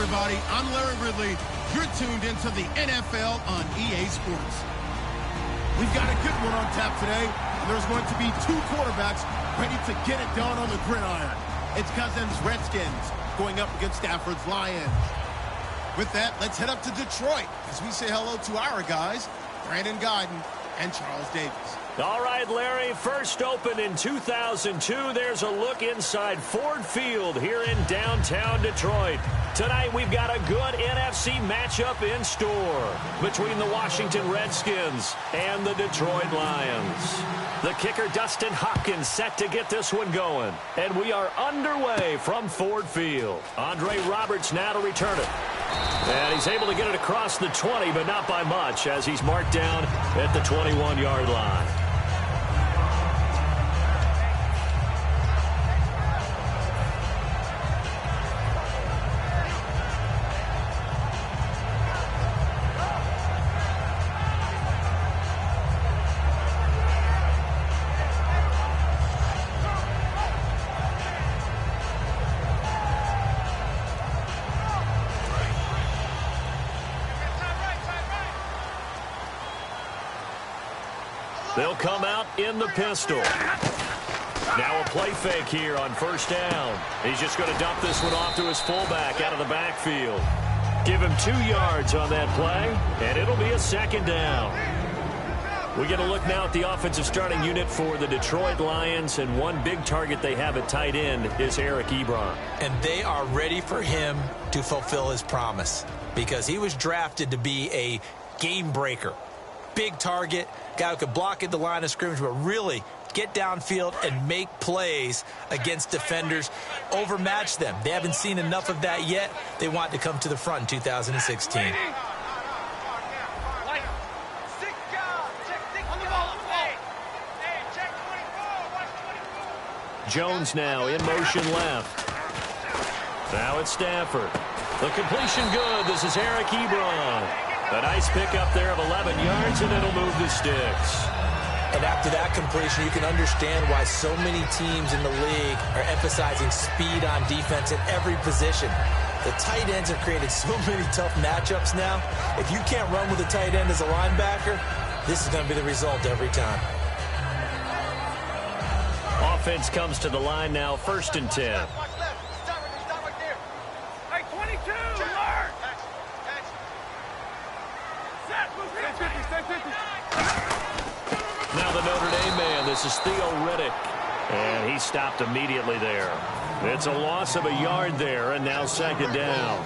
everybody. I'm Larry Ridley. You're tuned into the NFL on EA Sports. We've got a good one on tap today. There's going to be two quarterbacks ready to get it done on the gridiron. It's Cousins' Redskins going up against Stafford's Lions. With that, let's head up to Detroit as we say hello to our guys, Brandon Guyton and Charles Davis. All right, Larry, first opened in 2002. There's a look inside Ford Field here in downtown Detroit. Tonight, we've got a good NFC matchup in store between the Washington Redskins and the Detroit Lions. The kicker, Dustin Hopkins, set to get this one going. And we are underway from Ford Field. Andre Roberts now to return it. And he's able to get it across the 20, but not by much, as he's marked down at the 21-yard line. They'll come out in the pistol. Now a play fake here on first down. He's just going to dump this one off to his fullback out of the backfield. Give him 2 yards on that play, and it'll be a second down. We get a look now at the offensive starting unit for the Detroit Lions, and one big target they have at tight end is Eric Ebron. And they are ready for him to fulfill his promise because he was drafted to be a game breaker. Big target, guy who could block at the line of scrimmage, but really get downfield and make plays against defenders, overmatch them. They haven't seen enough of that yet. They want to come to the front in 2016. Jones now in motion left. Now it's Stafford. The completion good. This is Eric Ebron. A nice pickup there of 11 yards, and it'll move the sticks. And after that completion, you can understand why so many teams in the league are emphasizing speed on defense at every position. The tight ends have created so many tough matchups now. If you can't run with a tight end as a linebacker, this is going to be the result every time. Offense comes to the line now, 1st and 10. Now the Notre Dame man, this is Theo Riddick. And he stopped immediately there. It's a loss of a yard there, and now second down.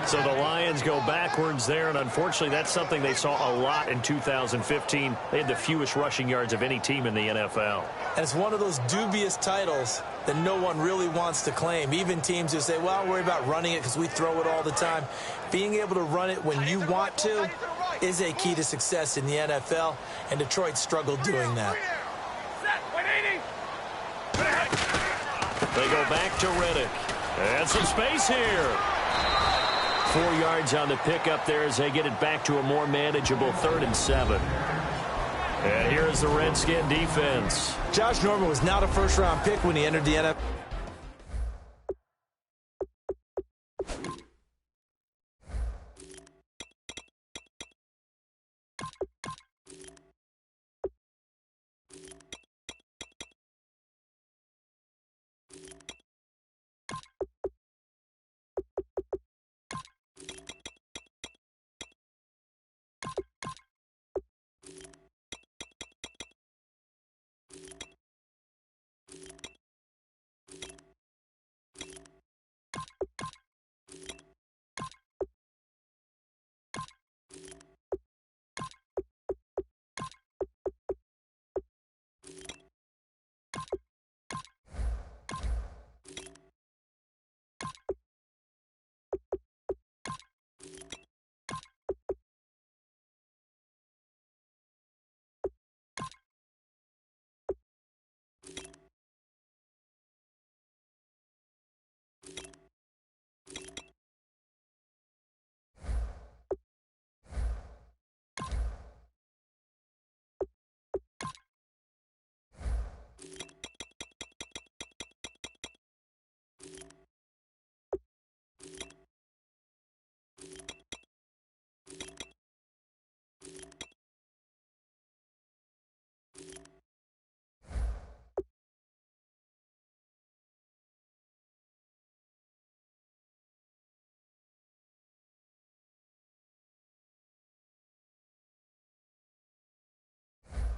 So the Lions go backwards there, and unfortunately that's something they saw a lot in 2015. They had the fewest rushing yards of any team in the NFL. And it's one of those dubious titles that no one really wants to claim. Even teams who say, well, worry about running it because we throw it all the time. Being able to run it when you want to is a key to success in the NFL, and Detroit struggled doing that. They go back to Riddick. And some space here. 4 yards on the pickup there as they get it back to a more manageable 3rd and 7. And here is the Redskin defense. Josh Norman was not a first-round pick when he entered the NFL.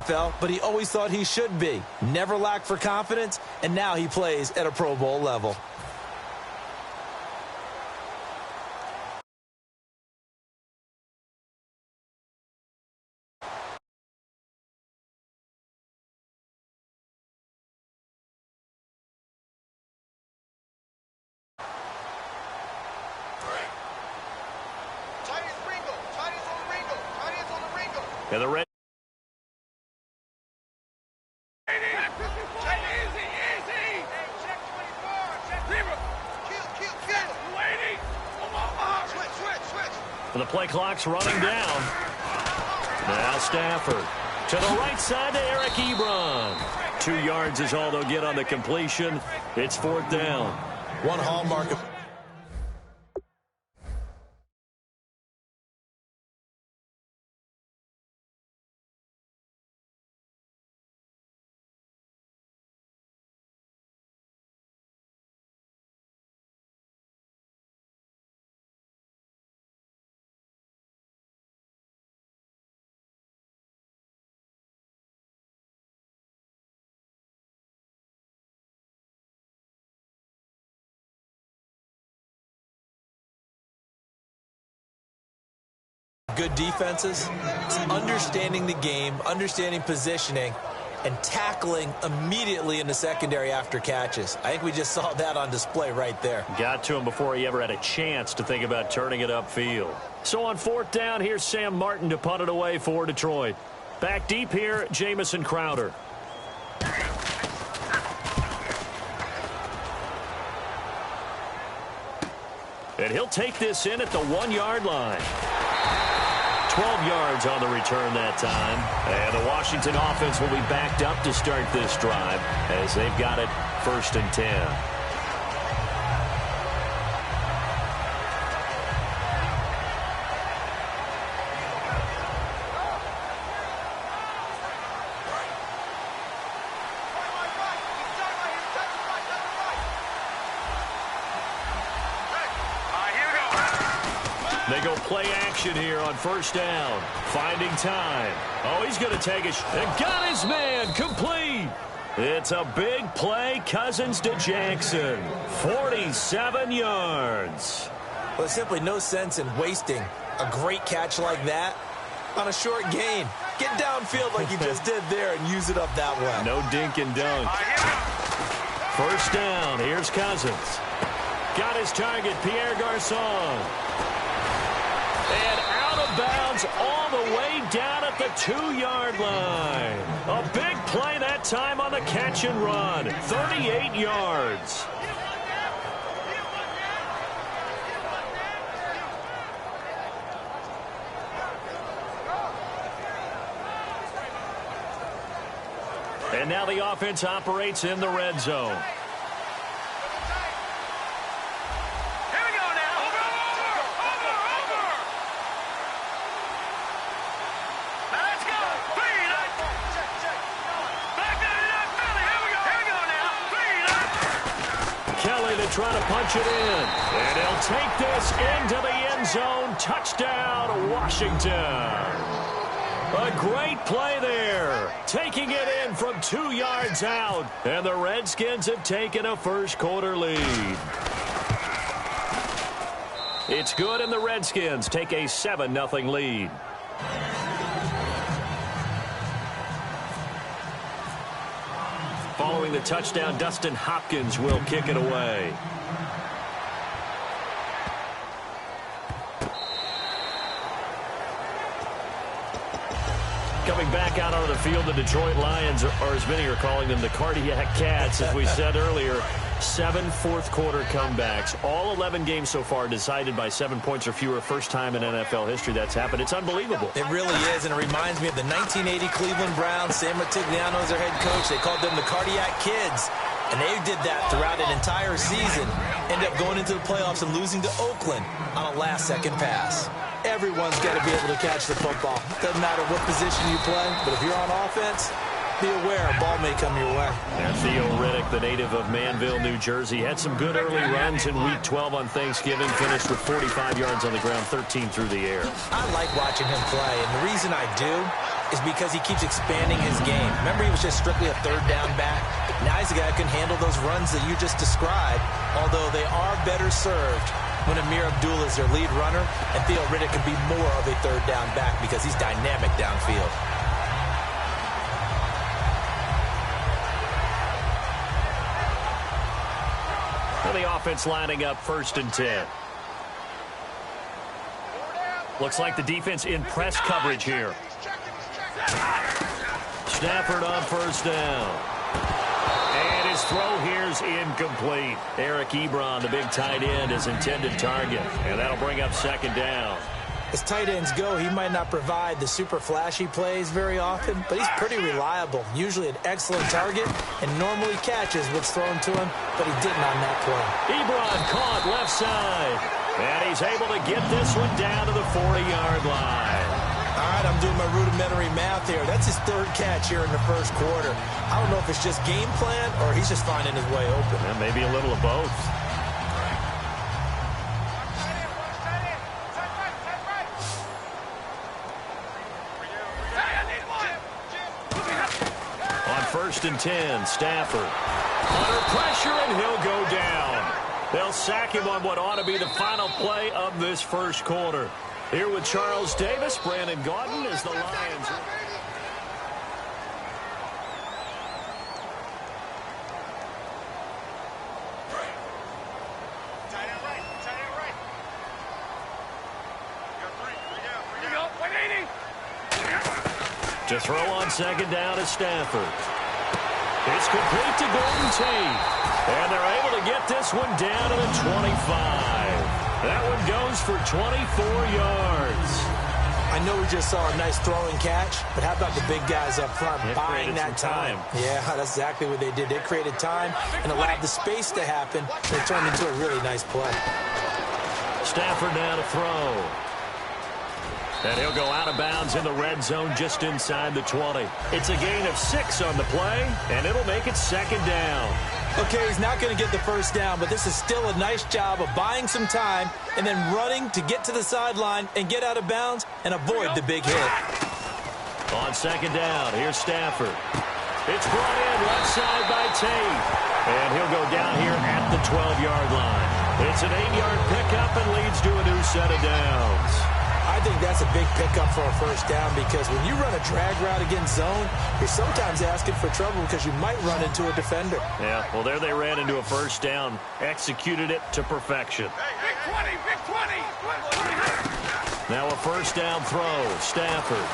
But he always thought he should be. Never lacked for confidence, and now he plays at a Pro Bowl level. And the red. The play clock's running down. Now Stafford to the right side to Eric Ebron. 2 yards is all they'll get on the completion. It's 4th down. One hallmark of good defenses, it's understanding the game, understanding positioning, and tackling immediately in the secondary after catches. I think we just saw that on display right there. Got to him before he ever had a chance to think about turning it upfield. So on 4th down, here's Sam Martin to punt it away for Detroit. Back deep here, Jamison Crowder. And he'll take this in at the 1-yard line. 12 yards on the return that time. And the Washington offense will be backed up to start this drive as they've got it 1st and 10. They go play action here on 1st down. Finding time. Oh, he's going to take it. And got his man complete. It's a big play. Cousins to Jackson. 47 yards. Well, there's simply no sense in wasting a great catch like that on a short gain. Get downfield like you just did there and use it up that way. No dink and dunk. 1st down. Here's Cousins. Got his target, Pierre Garçon. And out of bounds all the way down at the 2-yard line. A big play that time on the catch and run. 38 yards. And now the offense operates in the red zone. Trying to punch it in. And he'll take this into the end zone. Touchdown, Washington. A great play there. Taking it in from 2 yards out. And the Redskins have taken a 1st quarter lead. It's good, and the Redskins take a 7-0 lead. Following the touchdown, Dustin Hopkins will kick it away. Coming back out onto the field, the Detroit Lions, or as many are calling them, the Cardiac Cats, as we said earlier. 7 fourth-quarter comebacks. All 11 games so far decided by 7 points or fewer. First time in NFL history that's happened. It's unbelievable. It really is, and it reminds me of the 1980 Cleveland Browns. Sam Matigliano is their head coach. They called them the Cardiac Kids, and they did that throughout an entire season. End up going into the playoffs and losing to Oakland on a last-second pass. Everyone's got to be able to catch the football. Doesn't matter what position you play, but if you're on offense, be aware a ball may come your way. And Theo Riddick, the native of Manville, New Jersey, had some good early runs in Week 12 on Thanksgiving, finished with 45 yards on the ground, 13 through the air. I like watching him play, and the reason I do is because he keeps expanding his game. Remember, he was just strictly a third down back. Now he's a guy who can handle those runs that you just described, although they are better served when Amir Abdullah is their lead runner, and Theo Riddick can be more of a third down back because he's dynamic downfield. The offense lining up 1st and 10. Looks like the defense in press coverage here. Stafford on 1st down. And his throw here's incomplete. Eric Ebron, the big tight end, is intended target. And that'll bring up 2nd down. As tight ends go, he might not provide the super flashy plays very often, but he's pretty reliable. Usually an excellent target and normally catches what's thrown to him, but he didn't on that play. Ebron caught left side. And he's able to get this one down to the 40-yard line. All right, I'm doing my rudimentary math here. That's his 3rd catch here in the 1st quarter. I don't know if it's just game plan or he's just finding his way open. And maybe a little of both. On 1st and 10, Stafford. Under pressure, and he'll go down. They'll sack him on what ought to be the final play of this 1st quarter. Here with Charles Davis, Brandon Gaudin as the Lions. To throw on 2nd down is Stafford. It's complete to Golden Tate. And they're able to get this one down to the 25. That one goes for 24 yards. I know we just saw a nice throwing catch, but how about the big guys up front buying that time? Yeah, that's exactly what they did. They created time and allowed the space to happen, and it turned into a really nice play. Stafford now to throw. And he'll go out of bounds in the red zone just inside the 20. It's a gain of 6 on the play, and it'll make it 2nd down. Okay, he's not going to get the 1st down, but this is still a nice job of buying some time and then running to get to the sideline and get out of bounds and avoid the big hit. On 2nd down, here's Stafford. It's brought in left side by Tate. And he'll go down here at the 12-yard line. It's an 8-yard pickup and leads to a new set of downs. I think that's a big pickup for a 1st down because when you run a drag route against zone, you're sometimes asking for trouble because you might run into a defender. Yeah, well, there they ran into a 1st down, executed it to perfection. Big 20, big 20. Now a 1st down throw, Stafford.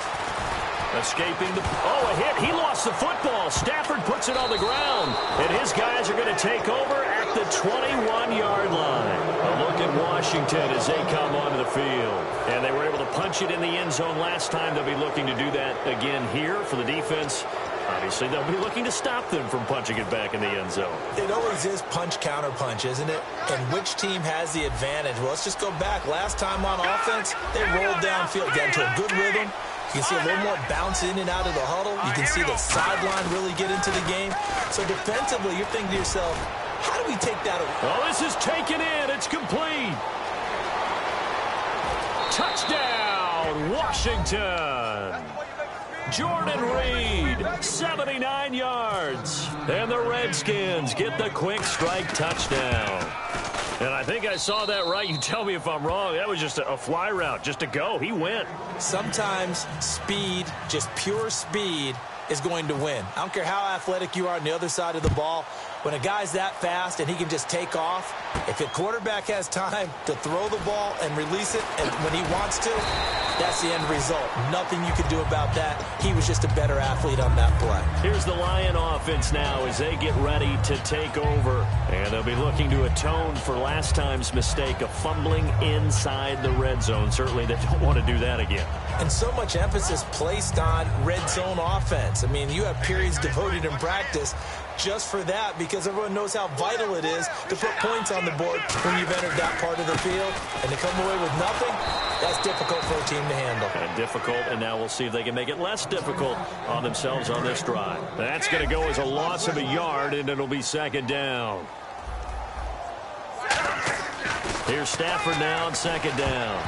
Escaping the... Oh, a hit. He lost the football. Stafford puts it on the ground. And his guys are going to take over at the 21-yard line. A look at Washington as they come onto the field. And they were able to punch it in the end zone last time. They'll be looking to do that again here for the defense. Obviously, they'll be looking to stop them from punching it back in the end zone. It always is punch-counter-punch, isn't it? And which team has the advantage? Well, let's just go back. Last time on offense, they rolled downfield, got into a good rhythm. You can see a little more bounce in and out of the huddle. You can see the sideline really get into the game. So defensively, you're thinking to yourself, how do we take that away? Well, this is taken in. It's complete. Touchdown, Washington. Jordan Reed, 79 yards. And the Redskins get the quick strike touchdown. And I think I saw that right. You tell me if I'm wrong. That was just a fly route, just to go. He went. Sometimes speed, just pure speed, is going to win. I don't care how athletic you are on the other side of the ball. When a guy's that fast and he can just take off, if a quarterback has time to throw the ball and release it and when he wants to, that's the end result. Nothing you can do about that. He was just a better athlete on that play. Here's the Lion offense now as they get ready to take over. And they'll be looking to atone for last time's mistake of fumbling inside the red zone. Certainly they don't want to do that again. And so much emphasis placed on red zone offense. I mean, you have periods devoted in practice just for that because everyone knows how vital it is to put points on the board when you've entered that part of the field. And to come away with nothing, that's difficult for a team to handle. Difficult, and now we'll see if they can make it less difficult on themselves on this drive. That's going to go as a loss of a yard, and it'll be 2nd down. Here's Stafford now on 2nd down.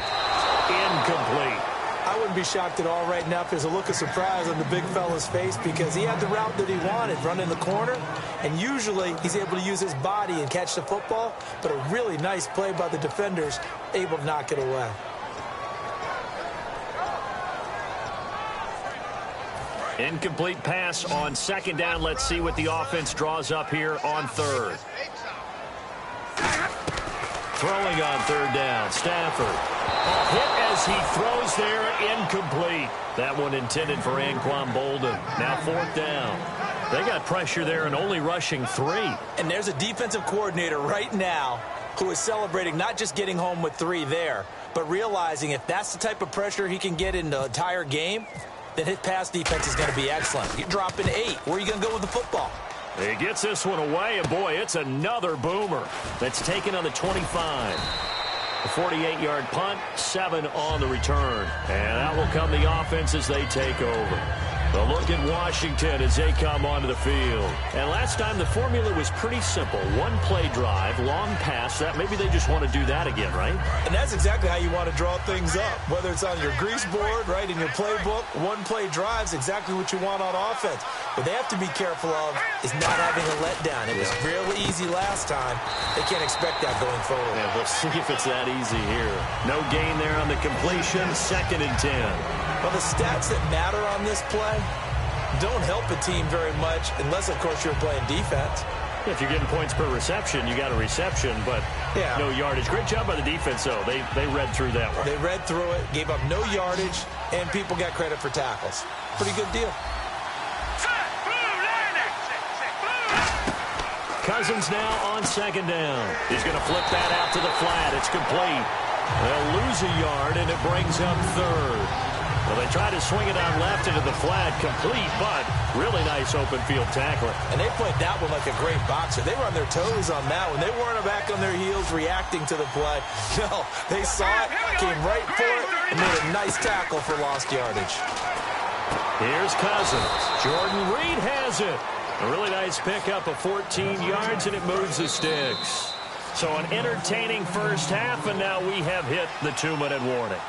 Incomplete. I wouldn't be shocked at all right now if there's a look of surprise on the big fella's face because he had the route that he wanted, run in the corner, and usually he's able to use his body and catch the football, but a really nice play by the defenders, able to knock it away. Incomplete pass on second down. Let's see what the offense draws up here on third. Throwing on third down, Stafford. A hit as he throws there, incomplete. That one intended for Anquan Bolden. Now fourth down. They got pressure there and only rushing 3. And there's a defensive coordinator right now who is celebrating not just getting home with 3 there, but realizing if that's the type of pressure he can get in the entire game, then his pass defense is going to be excellent. You're dropping 8. Where are you going to go with the football? He gets this one away, and boy, it's another boomer that's taken on the 25. A 48-yard punt, 7 on the return. And that will come the offense as they take over. A look at Washington as they come onto the field. And last time the formula was pretty simple. One-play drive, long pass. That maybe they just want to do that again, right? And that's exactly how you want to draw things up. Whether it's on your grease board, right, in your playbook, one-play drive's exactly what you want on offense. What they have to be careful of is not having a letdown. It was really easy last time. They can't expect that going forward. Yeah, we'll see if it's that easy here. No gain there on the completion, 2nd and 10. Well, the stats that matter on this play don't help a team very much unless, of course, you're playing defense. If you're getting points per reception, you got a reception, but no yardage. Great job by the defense, though. They read through that one. They read through it, gave up no yardage, and people got credit for tackles. Pretty good deal. Cousins now on 2nd down. He's going to flip that out to the flat. It's complete. They'll lose a yard, and it brings up 3rd. Well, they try to swing it out left into the flat, complete, but really nice open field tackling. And they played that one like a great boxer. They were on their toes on that one. They weren't back on their heels reacting to the play. No, they saw it, came right for it, and made a nice tackle for lost yardage. Here's Cousins. Jordan Reed has it. A really nice pickup of 14 yards, and it moves the sticks. So an entertaining first half, and now we have hit the 2-minute warning.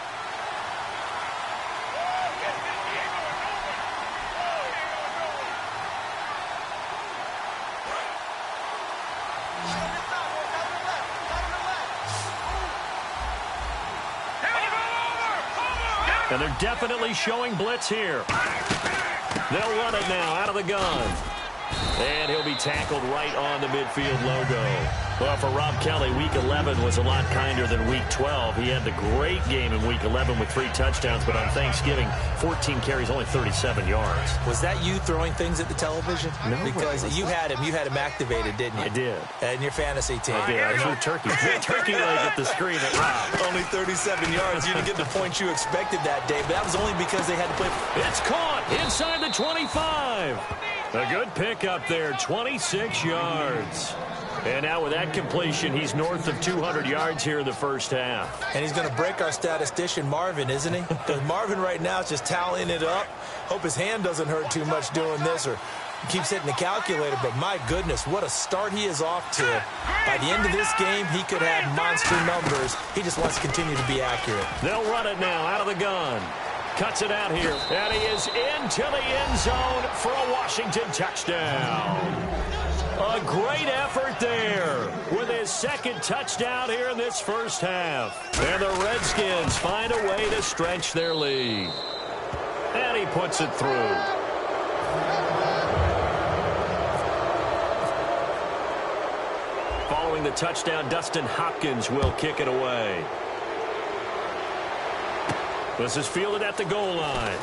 And they're definitely showing blitz here. They'll run it now out of the gun. And he'll be tackled right on the midfield logo. Well, for Rob Kelly, Week 11 was a lot kinder than Week 12. He had the great game in Week 11 with 3 touchdowns, but on Thanksgiving, 14 carries, only 37 yards. Was that you throwing things at the television? No. Because you had him activated, didn't you? I did. And your fantasy team. I did. I threw turkey leg at the screen at Rob. Only 37 yards. You didn't get the points you expected that day, but that was only because they had to play. It's caught inside the 25. A good pickup there, 26 yards. And now with that completion, he's north of 200 yards here in the first half. And he's going to break our statistician, Marvin, isn't he? Because Marvin right now is just tallying it up. Hope his hand doesn't hurt too much doing this or keeps hitting the calculator. But my goodness, what a start he is off to. By the end of this game, he could have monster numbers. He just wants to continue to be accurate. They'll run it now out of the gun. Cuts it out here. And he is into the end zone for a Washington touchdown. A great effort there with his 2nd touchdown here in this first half. And the Redskins find a way to stretch their lead. And he puts it through. Following the touchdown, Dustin Hopkins will kick it away. This is fielded at the goal line.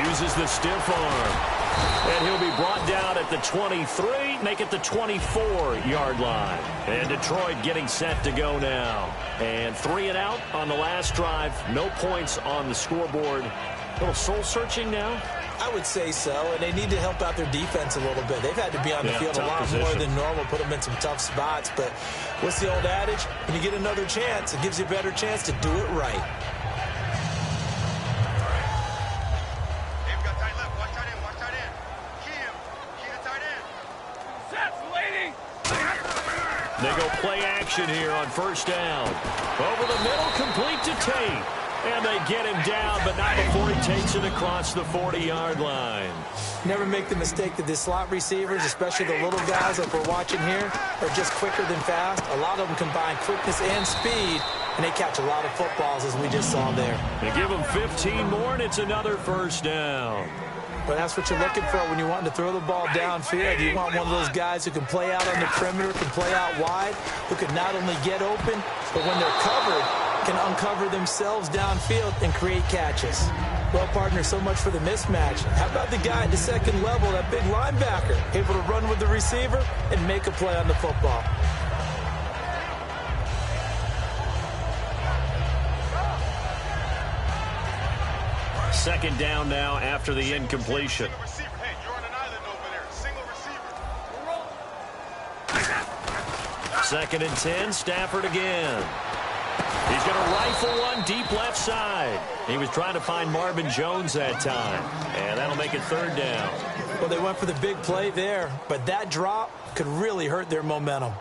Uses the stiff arm. And he'll be brought down at the 23, make it the 24-yard line. And Detroit getting set to go now. And 3 and out on the last drive. No points on the scoreboard. A little soul-searching now? I would say so, and they need to help out their defense a little bit. They've had to be on the field a lot more than normal, put them in some tough spots. But what's the old adage? When you get another chance, it gives you a better chance to do it right. They go play action here on first down. Over the middle, complete to Tate. And they get him down, but not before he takes it across the 40-yard line. Never make the mistake that the slot receivers, especially the little guys like we're watching here, are just quicker than fast. A lot of them combine quickness and speed, and they catch a lot of footballs, as we just saw there. They give them 15 more, and it's another first down. But that's what you're looking for when you want to throw the ball downfield. You want one of those guys who can play out on the perimeter, can play out wide, who can not only get open, but when they're covered, can uncover themselves downfield and create catches. Well, partner, so much for the mismatch. How about the guy at the second level, that big linebacker, able to run with the receiver and make a play on the football? Second down now after the incompletion. Second and 10, Stafford again. He's going to rifle one deep left side. He was trying to find Marvin Jones that time, and that'll make it third down. Well, they went for the big play there, but that drop could really hurt their momentum.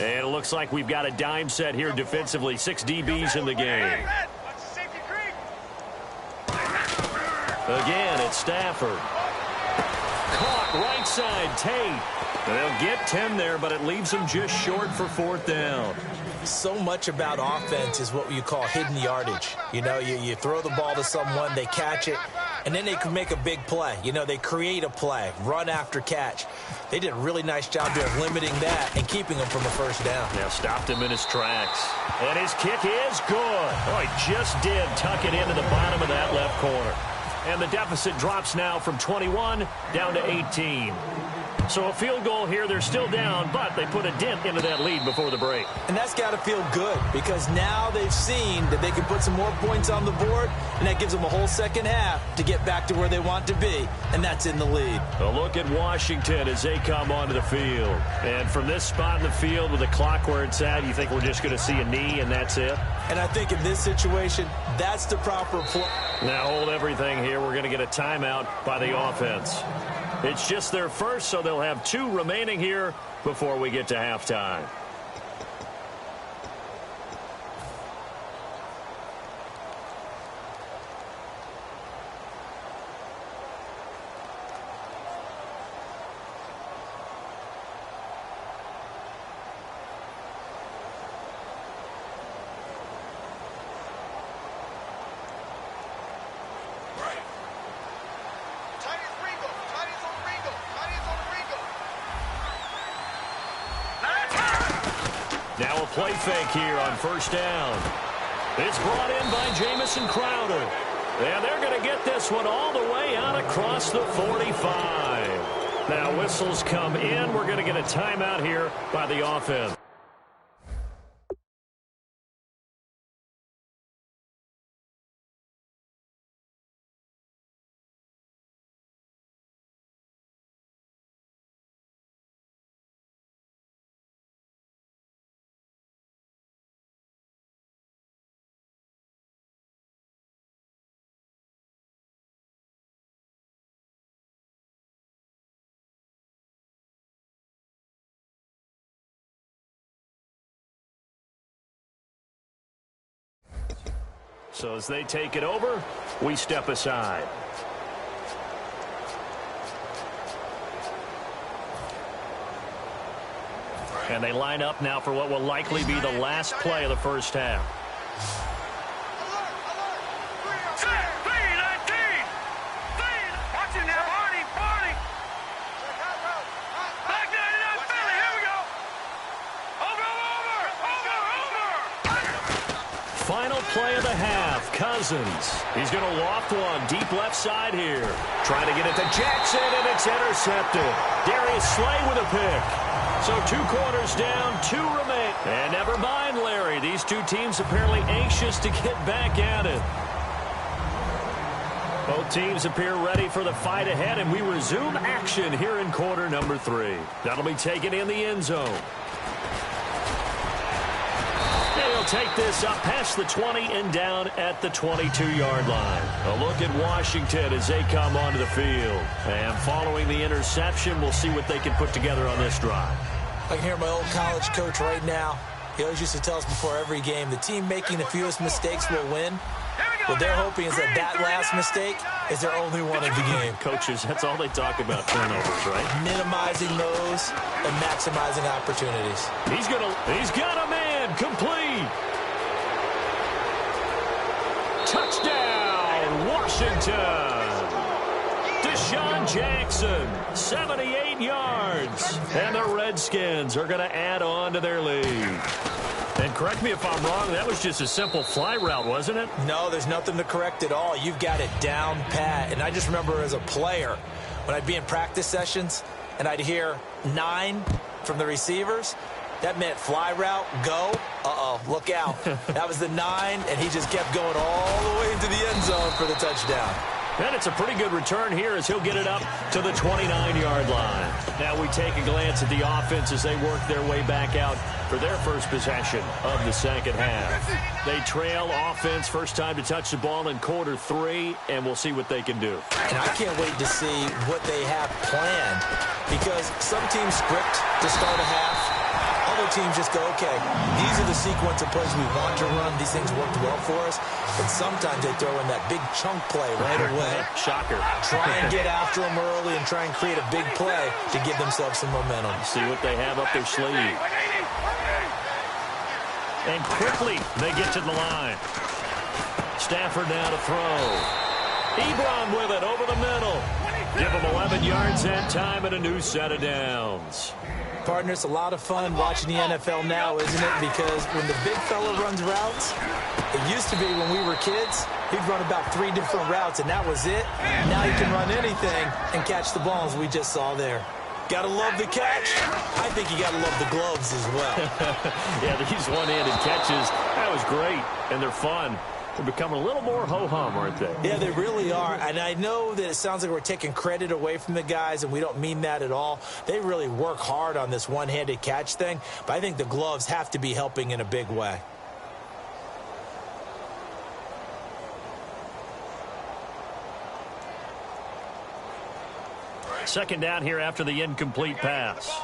And it looks like we've got a dime set here defensively. 6 DBs in the game. Again, it's Stafford. Caught right side, Tate. They'll get 10 there, but it leaves them just short for fourth down. So much about offense is what you call hidden yardage. You know, you throw the ball to someone, they catch it, and then they can make a big play. You know, they create a play, run after catch. They did a really nice job there of limiting that and keeping him from a first down. Now stopped him in his tracks. And his kick is good. Oh, he just did tuck it into the bottom of that left corner. And the deficit drops now from 21 down to 18. So a field goal here, they're still down, but they put a dent into that lead before the break. And that's got to feel good because now they've seen that they can put some more points on the board, and that gives them a whole second half to get back to where they want to be, and that's in the lead. A look at Washington as they come onto the field. And from this spot in the field with the clock where it's at, you think we're just going to see a knee and that's it? And I think in this situation, that's the proper play. Now hold everything here. We're going to get a timeout by the offense. It's just their first, so they'll have 2 remaining here before we get to halftime. Now a play fake here on first down. It's brought in by Jamison Crowder. And they're going to get this one all the way out across the 45. Now whistles come in. We're going to get a timeout here by the offense. So as they take it over, we step aside. And they line up now for what will likely be the last play of the first half. Final play of the half, Cousins. He's going to loft one deep left side here. Trying to get it to Jackson, and it's intercepted. Darius Slay with a pick. So 2 quarters down, 2 remain. And never mind, Larry. These 2 teams apparently anxious to get back at it. Both teams appear ready for the fight ahead, and we resume action here in quarter number 3. That'll be taken in the end zone. they'll take this up past the 20 and down at the 22-yard line. A look at Washington as they come onto the field. And following the interception, we'll see what they can put together on this drive. I can hear my old college coach right now. He always used to tell us before every game, the team making the fewest mistakes will win. What they're hoping is that last mistake is their only one of the game. Coaches, that's all they talk about, turnovers, right? Minimizing those and maximizing opportunities. He's got a man, complete. Touchdown, Washington. Deshaun Jackson, 78 yards. And the Redskins are going to add on to their lead. And correct me if I'm wrong, that was just a simple fly route, wasn't it? No, there's nothing to correct at all. You've got it down pat. And I just remember as a player, when I'd be in practice sessions and I'd hear 9 from the receivers, that meant fly route, go. Uh-oh, look out. That was the 9, and he just kept going all the way into the end zone for the touchdown. And it's a pretty good return here as he'll get it up to the 29-yard line. Now we take a glance at the offense as they work their way back out for their first possession of the second half. They trail offense, first time to touch the ball in quarter 3, and we'll see what they can do. And I can't wait to see what they have planned, because some teams script to start a half. Other teams just go, okay, these are the sequence of plays we want to run. These things worked well for us. But sometimes they throw in that big chunk play right away. Shocker. Try and get after them early and try and create a big play to give themselves some momentum. See what they have up their sleeve. And quickly they get to the line. Stafford now to throw. Ebron with it over the middle. Give him 11 yards that time and a new set of downs. Partner, it's a lot of fun watching the NFL now, isn't it? Because when the big fella runs routes, it used to be when we were kids, he'd run about 3 different routes, and that was it. Now he can run anything and catch the balls we just saw there. Got to love the catch. I think you got to love the gloves as well. Yeah, these one-handed catches, that was great, and they're fun. They're becoming a little more ho-hum, aren't they? Yeah, they really are. And I know that it sounds like we're taking credit away from the guys, and we don't mean that at all. They really work hard on this one-handed catch thing, but I think the gloves have to be helping in a big way. Second down here after the incomplete pass.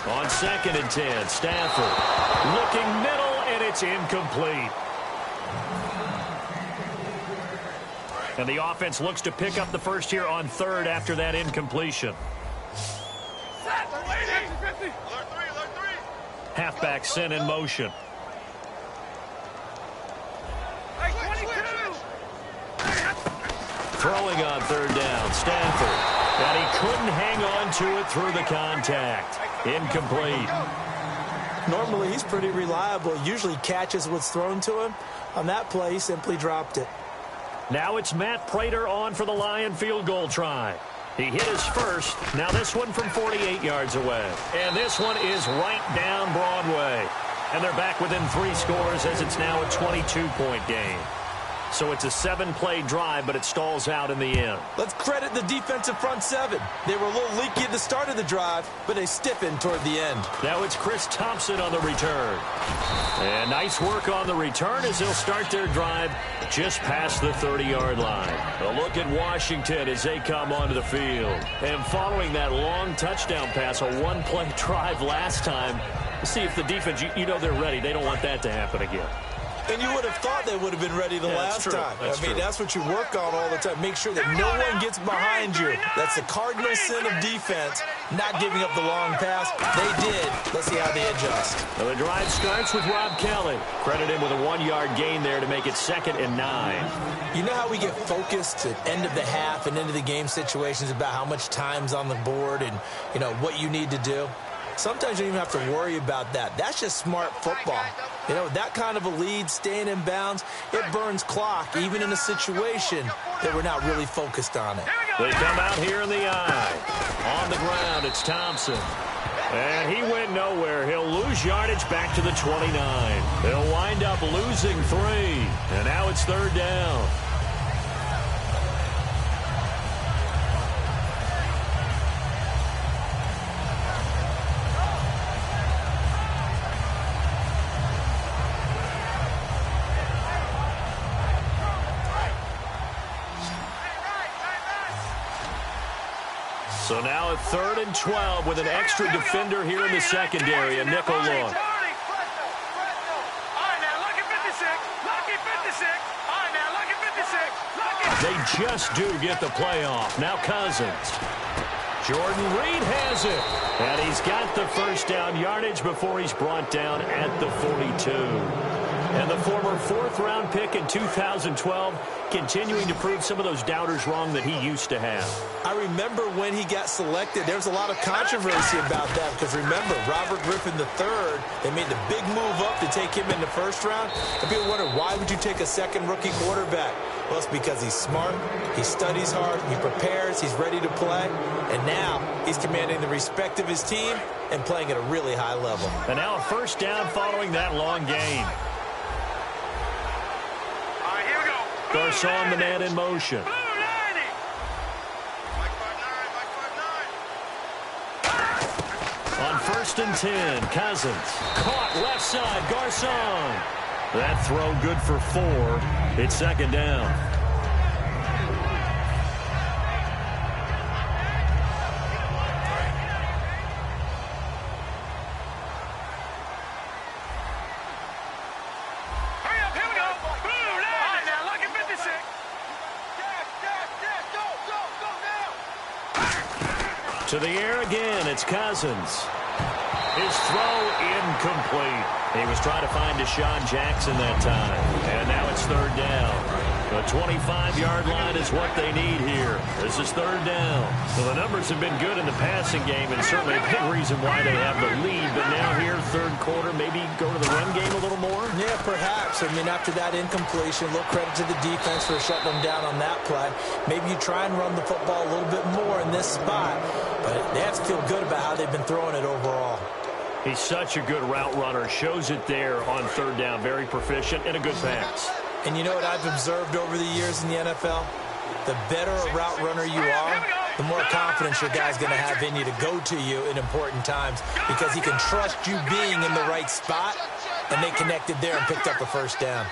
On 2nd and 10, Stafford looking middle, and it's incomplete. And the offense looks to pick up the first here on 3rd after that incompletion. Halfback sent in motion. Throwing on 3rd down, Stafford. And he couldn't hang on to it through the contact. Incomplete. Normally, he's pretty reliable. Usually catches what's thrown to him. On that play, he simply dropped it. Now it's Matt Prater on for the Lion field goal try. He hit his first. Now this one from 48 yards away. And this one is right down Broadway. And they're back within 3 scores as it's now a 22-point game. So it's a 7-play drive, but it stalls out in the end. Let's credit the defensive front 7. They were a little leaky at the start of the drive, but they stiffened toward the end. Now it's Chris Thompson on the return. And nice work on the return as they'll start their drive just past the 30-yard line. A look at Washington as they come onto the field. And following that long touchdown pass, a 1-play drive last time, see if the defense, you know they're ready. They don't want that to happen again. And you would have thought they would have been ready the last time. That's what you work on all the time. Make sure that no one gets behind you. That's the cardinal sin of defense, not giving up the long pass. They did. Let's see how they adjust. Well, the drive starts with Rob Kelly. Credit him with a 1-yard gain there to make it 2nd and 9. You know how we get focused at end of the half and into the game situations about how much time's on the board and, you know, what you need to do? Sometimes you don't even have to worry about that. That's just smart football. You know, that kind of a lead, staying in bounds, it burns clock, even in a situation that we're not really focused on it. They come out here in the eye. On the ground, it's Thompson. And he went nowhere. He'll lose yardage back to the 29. They'll wind up losing 3. And now it's 3rd down. So now a 3rd and 12 with an extra defender here in the secondary, a nickel look. They just do get the playoff. Now Cousins. Jordan Reed has it. And he's got the first down yardage before he's brought down at the 42. And the former 4th-round pick in 2012 continuing to prove some of those doubters wrong that he used to have. I remember when he got selected, there was a lot of controversy about that because remember, Robert Griffin III, they made the big move up to take him in the 1st round. And people wondered, why would you take a second rookie quarterback? Well, it's because he's smart, he studies hard, he prepares, he's ready to play, and now he's commanding the respect of his team and playing at a really high level. And now a 1st down following that long gain. Garcon, the man in motion. On 1st and 10, Cousins. Caught left side, Garcon. That throw good for 4. It's 2nd down. To the air again, it's Cousins. His throw incomplete. He was trying to find Deshaun Jackson that time. And now it's 3rd down. The 25-yard line is what they need here. This is 3rd down. So the numbers have been good in the passing game and certainly a big reason why they have the lead. But now here, 3rd quarter, maybe go to the run game a little more? Yeah, perhaps. I mean, after that incompletion, a little credit to the defense for shutting them down on that play. Maybe you try and run the football a little bit more in this spot. But they have to feel good about how they've been throwing it overall. He's such a good route runner. Shows it there on 3rd down. Very proficient and a good pass. And you know what I've observed over the years in the NFL? The better a route runner you are, the more confidence your guy's going to have in you to go to you in important times because he can trust you being in the right spot, and they connected there and picked up a 1st down.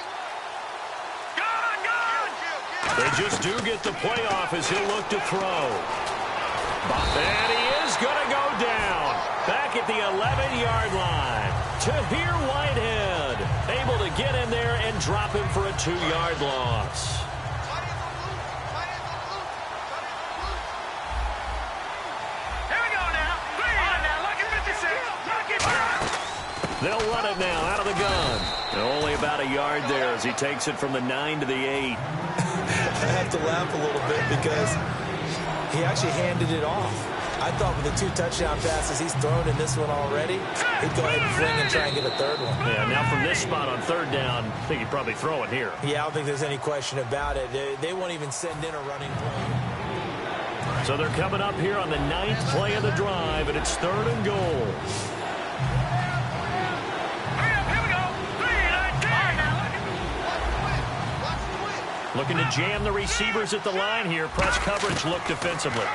They just do get the playoff as he'll look to throw. And he is going to go down back at the 11-yard line. Tahir Whitehead able to get in there and drop him for a 2-yard loss. Here we go now. Look at 56. They'll run it now out of the gun. Only about a yard there as he takes it from the 9 to the 8. I have to laugh a little bit because he actually handed it off. I thought with the 2 touchdown passes he's thrown in this one already, he'd go ahead and fling and try and get a 3rd one. Yeah, now from this spot on 3rd down, I think he'd probably throw it here. Yeah, I don't think there's any question about it. They won't even send in a running play. So they're coming up here on the 9th play of the drive, and it's 3rd and goal. Looking to jam the receivers at the line here. Press coverage look defensively.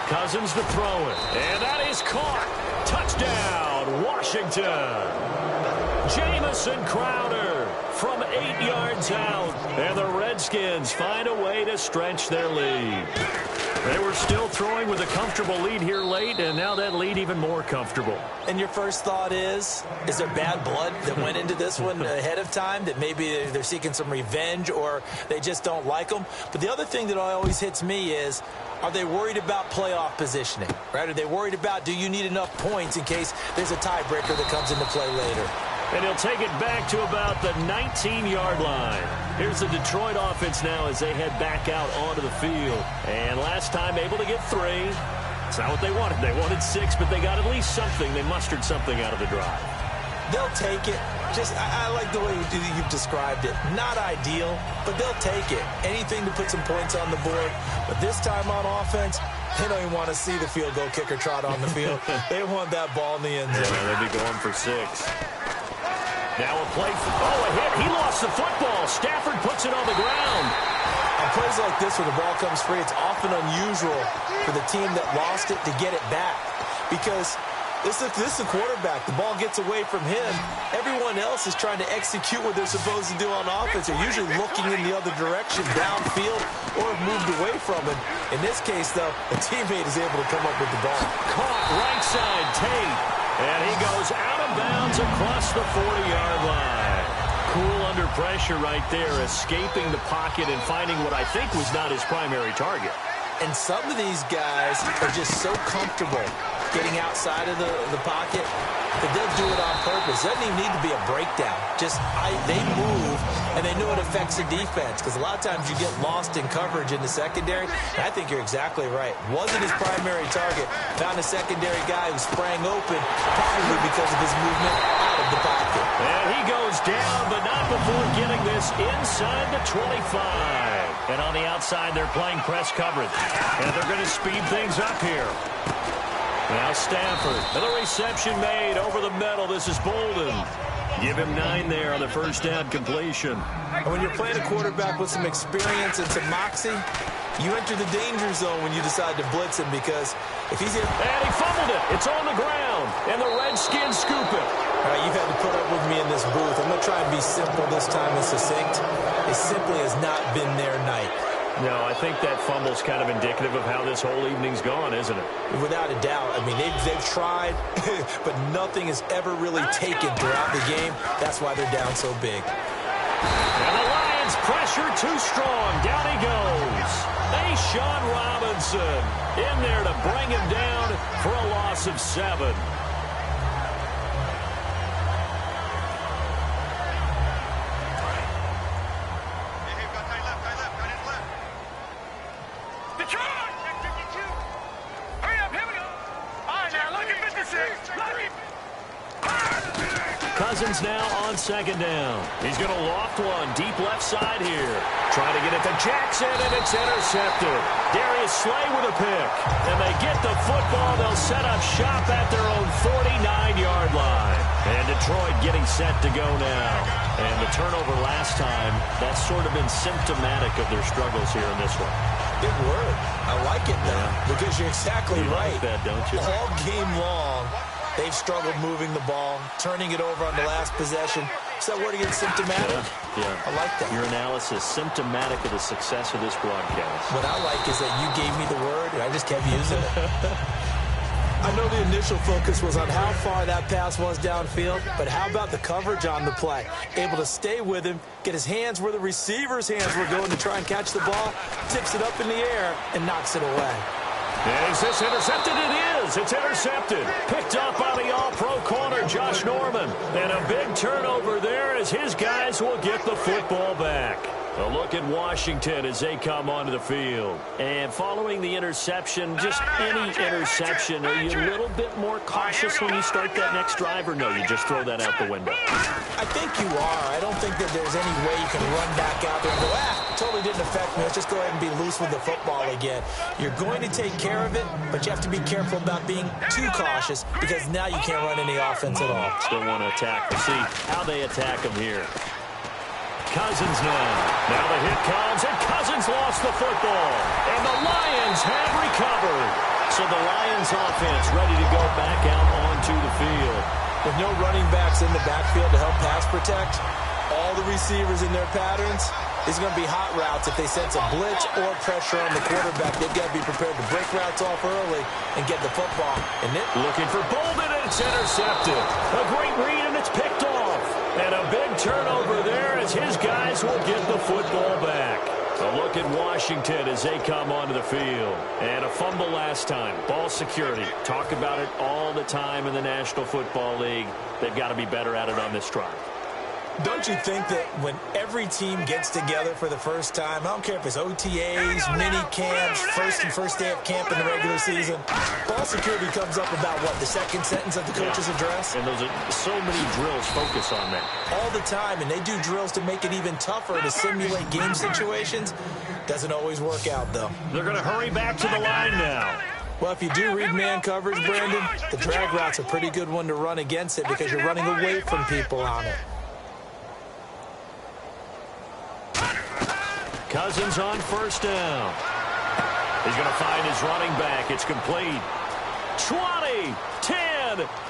Cousins to throw it. And that is caught. Touchdown, Washington. Jamison Crowder from 8 yards out. And the Redskins find a way to stretch their lead. They were still throwing with a comfortable lead here late, and now that lead even more comfortable. And your first thought is there bad blood that went into this one ahead of time, that maybe they're seeking some revenge or they just don't like them? But the other thing that always hits me is, are they worried about playoff positioning? Right? Are they worried about, do you need enough points in case there's a tiebreaker that comes into play later? And he'll take it back to about the 19-yard line. Here's the Detroit offense now as they head back out onto the field. And last time able to get 3. It's not what they wanted. They wanted 6, but they got at least something. They mustered something out of the drive. They'll take it. I like the way you've described it. Not ideal, but they'll take it. Anything to put some points on the board. But this time on offense, they don't even want to see the field goal kicker trot on the field. They want that ball in the end zone. Yeah, they'd be going for 6. Now a play. A hit. He lost the football. Stafford puts it on the ground. On plays like this where the ball comes free, it's often unusual for the team that lost it to get it back. Because This is a quarterback. The ball gets away from him. Everyone else is trying to execute what they're supposed to do on offense. They're usually looking in the other direction, downfield, or have moved away from it. In this case, though, a teammate is able to come up with the ball. Caught right side, Tate. And he goes out of bounds across the 40-yard line. Cool under pressure right there, escaping the pocket and finding what I think was not his primary target. And some of these guys are just so comfortable getting outside of the pocket that they'll do it on purpose. It doesn't even need to be a breakdown. They move, and they know it affects the defense, because a lot of times you get lost in coverage in the secondary. And I think you're exactly right. Wasn't his primary target. Found a secondary guy who sprang open, probably because of his movement out of the pocket. And he goes down, but not before getting this inside the 25. And on the outside, they're playing press coverage. And they're going to speed things up here. Now Stafford. And the reception made over the middle. This is Bolden. Give him 9 there on the first down completion. And when you're playing a quarterback with some experience and some moxie, you enter the danger zone when you decide to blitz him, because if he's in... And he fumbled it. It's on the ground. And the Redskins scoop it. All right, you've had to put up with me in this booth. I'm going to try and be simple this time and succinct. It simply has not been their night. No, I think that fumble's kind of indicative of how this whole evening's gone, isn't it? Without a doubt. I mean, they've tried, but nothing has ever really taken throughout the game. That's why they're down so big. And the Lions pressure too strong. Down he goes. Sean Robinson in there to bring him down for a loss of 7. Cousins now on second down. He's going to loft one deep left side here. Trying to get it to Jackson, and it's intercepted. Darius Slay with a pick. And they get the football. They'll set up shop at their own 49-yard line. And Detroit getting set to go now. And the turnover last time, that's sort of been symptomatic of their struggles here in this one. Big word. I like it, though, because you're exactly right. You like that, don't you? All game long, they've struggled moving the ball, turning it over on the last possession. Is that word again, symptomatic? Yeah. I like that. Your analysis, symptomatic of the success of this broadcast. What I like is that you gave me the word, and I just kept using it. I know the initial focus was on how far that pass was downfield, but how about the coverage on the play? Able to stay with him, get his hands where the receiver's hands were going to try and catch the ball, tips it up in the air, and knocks it away. Is this intercepted? It is. It's intercepted. Picked up by the all-pro corner, Josh Norman. And a big turnover there as his guys will get the football back. A look at Washington as they come onto the field. And following the interception, just any interception, are you a little bit more cautious when you start that next drive, or no, you just throw that out the window? I think you are. I don't think that there's any way you can run back out there and go, totally didn't affect me. Let's just go ahead and be loose with the football again. You're going to take care of it, but you have to be careful about being too cautious, because now you can't run any offense at all. Still want to attack. We'll see how they attack him here. Cousins now. Now the hit comes, and Cousins lost the football. And the Lions have recovered. So the Lions offense ready to go back out onto the field. With no running backs in the backfield to help pass protect, all the receivers in their patterns, these are going to be hot routes. If they sense a blitz or pressure on the quarterback, they've got to be prepared to break routes off early and get the football. And then looking for Bolden, and it's intercepted. A great read, and it's picked off. And a big turnover there as his guys will get the football back. A look at Washington as they come onto the field. And a fumble last time. Ball security. Talk about it all the time in the National Football League. They've got to be better at it on this drive. Don't you think that when every team gets together for the first time, I don't care if it's OTAs, mini camps, first day of camp in the regular season, ball security comes up about, what, the second sentence of the coach's address? And those are so many drills focus on that. All the time, and they do drills to make it even tougher to simulate game situations. Doesn't always work out, though. They're going to hurry back to the line now. Well, if you do read man coverage, Brandon, the drag route's a pretty good one to run against it because you're running away from people on it. Cousins on first down. He's going to find his running back. It's complete. 20, 10, again.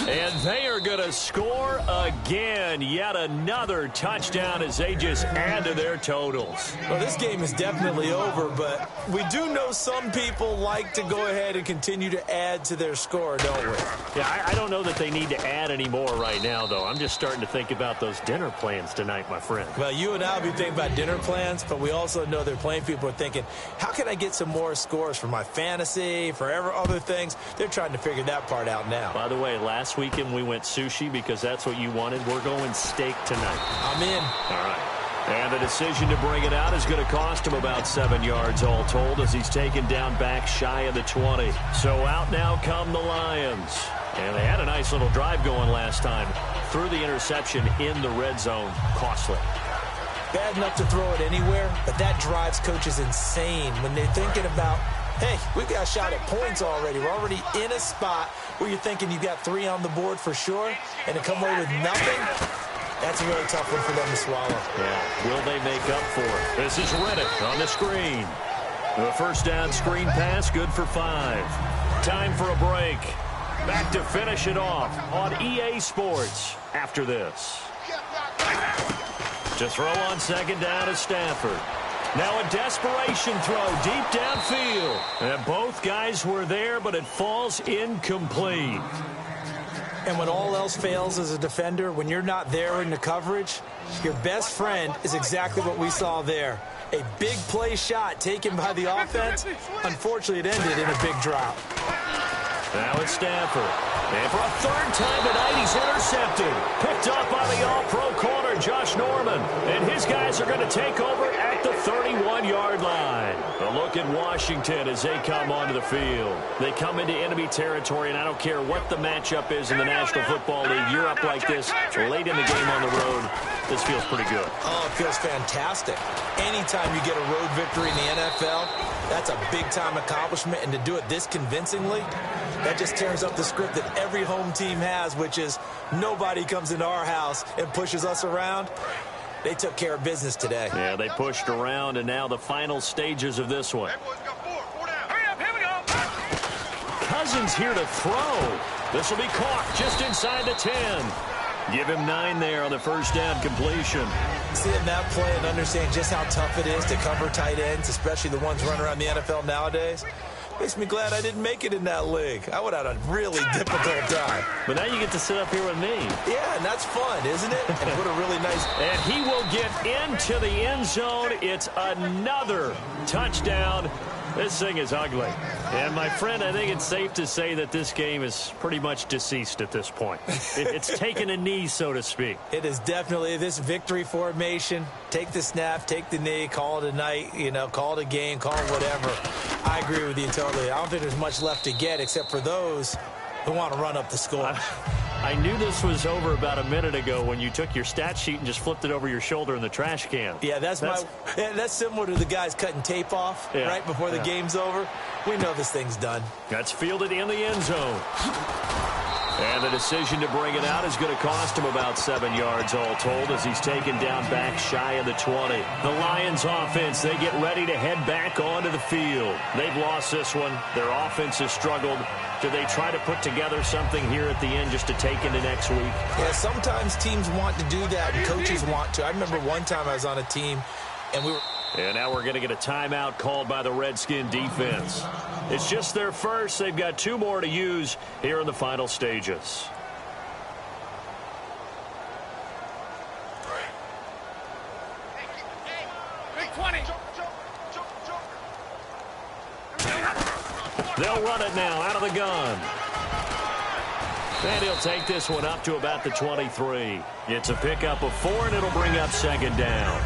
And they are going to score again. Yet another touchdown as they just add to their totals. Well, this game is definitely over, but we do know some people like to go ahead and continue to add to their score, don't we? Yeah, I don't know that they need to add any more right now, though. I'm just starting to think about those dinner plans tonight, my friend. Well, you and I will be thinking about dinner plans, but we also know they're playing people are thinking, how can I get some more scores for my fantasy, for other things? They're trying to figure that part out now. By the way, last weekend we went sushi because that's what you wanted. We're going steak tonight. I'm in. All right. And the decision to bring it out is going to cost him about 7 yards all told as he's taken down back shy of the 20. So out now come the Lions. And they had a nice little drive going last time. Threw the interception in the red zone. Costly. Bad enough to throw it anywhere, but that drives coaches insane when they're thinking about, hey, we got a shot at points already. We're already in a spot where you're thinking you got 3 on the board for sure, and to come away with nothing, that's a really tough one for them to swallow. Yeah, will they make up for it? This is Reddick on the screen. The first down screen pass, good for 5. Time for a break. Back to finish it off on EA Sports after this. To throw on second down is Stafford. Now a desperation throw deep downfield. And both guys were there, but it falls incomplete. And when all else fails as a defender, when you're not there in the coverage, your best friend is exactly what we saw there. A big play shot taken by the offense. Unfortunately, it ended in a big drop. Now it's Stafford. And for a third time tonight, he's intercepted. Picked up by the all-pro corner, Josh Norman. And his guys are going to take over at the 31-yard line. A look at Washington as they come onto the field. They come into enemy territory, and I don't care what the matchup is in the National Football League. You're up like this late in the game on the road. This feels pretty good. Oh, it feels fantastic. Anytime you get a road victory in the NFL, that's a big-time accomplishment. And to do it this convincingly, that just tears up the script that every home team has, which is nobody comes into our house and pushes us around. They took care of business today. Yeah, they pushed around, and now the final stages of this one. Cousins here to throw. This will be caught just inside the 10. Give him 9 there on the first down completion. Seeing that play and understanding just how tough it is to cover tight ends, especially the ones running around the NFL nowadays, makes me glad I didn't make it in that league. I would have had a really difficult time. But now you get to sit up here with me. Yeah, and that's fun, isn't it? And put a really nice... And he will get into the end zone. It's another touchdown. This thing is ugly. And, my friend, I think it's safe to say that this game is pretty much deceased at this point. It's taken a knee, so to speak. It is definitely this victory formation. Take the snap, take the knee, call it a night, call it a game, call it whatever. I agree with you totally. I don't think there's much left to get except for those who want to run up the score. I knew this was over about a minute ago when you took your stat sheet and just flipped it over your shoulder in the trash can. Yeah, that's similar to the guys cutting tape off right before the game's over. We know this thing's done. That's fielded in the end zone. And the decision to bring it out is going to cost him about 7 yards all told as he's taken down back shy of the 20. The Lions offense, they get ready to head back onto the field. They've lost this one. Their offense has struggled. Do they try to put together something here at the end just to take into next week? Yeah, sometimes teams want to do that and coaches want to. I remember one time I was on a team and we were... And now we're going to get a timeout called by the Redskin defense. It's just their first. They've got 2 more to use here in the final stages. They'll run it now out of the gun. And he'll take this one up to about the 23. It's a pickup of 4, and it'll bring up second down.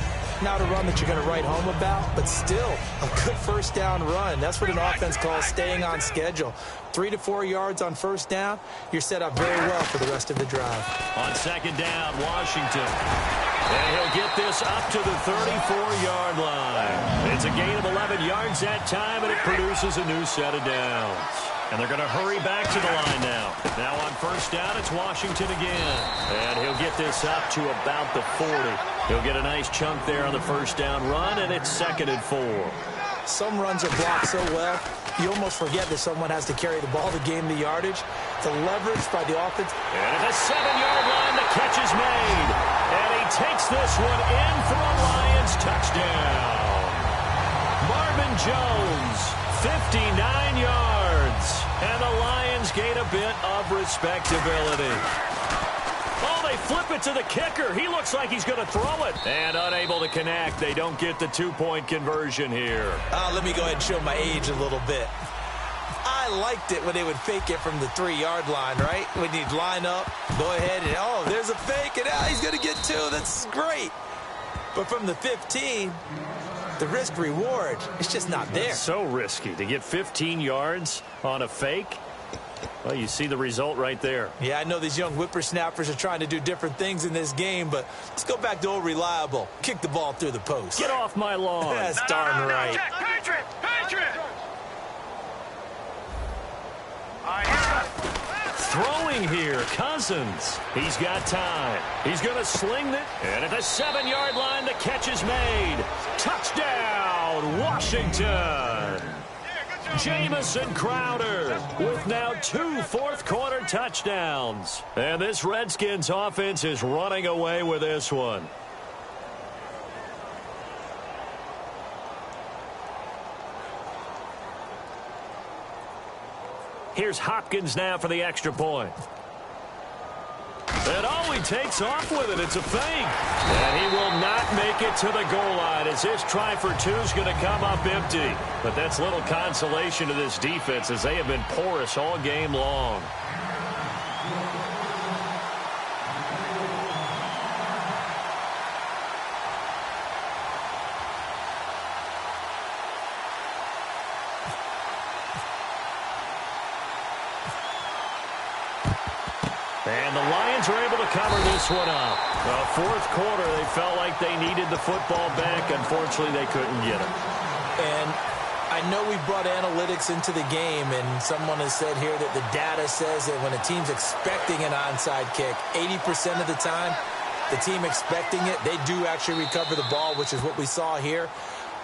Not a run that you're going to write home about, but still a good first down run. That's what an offense calls staying on schedule. 3 to 4 yards on first down, you're set up very well for the rest of the drive. On second down, Washington. And he'll get this up to the 34-yard line. It's a gain of 11 yards that time, and it produces a new set of downs. And they're going to hurry back to the line now. Now on first down, it's Washington again. And he'll get this up to about the 40. He'll get a nice chunk there on the first down run, and it's 2nd and 4. Some runs are blocked so well, you almost forget that someone has to carry the ball to gain the yardage. The leverage by the offense. And at the 7-yard line, the catch is made. And he takes this one in for a Lions touchdown. Marvin Jones, 59 yards. And the Lions gain a bit of respectability. Oh, they flip it to the kicker. He looks like he's going to throw it. And unable to connect. They don't get the 2-point conversion here. Let me go ahead and show my age a little bit. I liked it when they would fake it from the 3-yard line, right? When you'd line up, go ahead, and oh, there's a fake, and he's going to get 2. That's great. But from the 15, the risk-reward, it's just not there. It's so risky to get 15 yards on a fake. Well, you see the result right there. Yeah, I know these young whippersnappers are trying to do different things in this game, but let's go back to old reliable. Kick the ball through the post. Get off my lawn. That's darn right. Patriot! Throwing here, Cousins. He's got time. He's going to sling it. And at the 7-yard line, the catch is made. Touchdown, Washington. Jamison Crowder with now 2 fourth-quarter touchdowns. And this Redskins offense is running away with this one. Here's Hopkins now for the extra point. And oh, he takes off with it. It's a fake. And he will not make it to the goal line as his try for 2 is going to come up empty. But that's little consolation to this defense as they have been porous all game long. And the Lions are able to cover this one up. The fourth quarter, they felt like they needed the football back. Unfortunately, they couldn't get it. And I know we brought analytics into the game, and someone has said here that the data says that when a team's expecting an onside kick, 80% of the time, the team expecting it, they do actually recover the ball, which is what we saw here.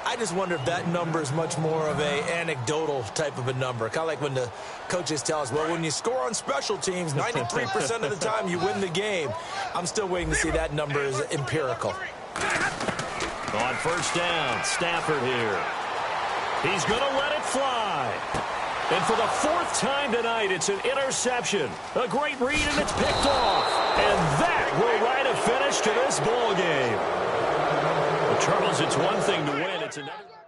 I just wonder if that number is much more of a anecdotal type of a number. Kind of like when the coaches tell us, well, when you score on special teams, 93% of the time you win the game. I'm still waiting to see that number is empirical. On first down, Stafford here. He's going to let it fly. And for the 4th time tonight, it's an interception. A great read, and it's picked off. And that will write a finish to this ball game. Charles, it's one thing to win. It's another.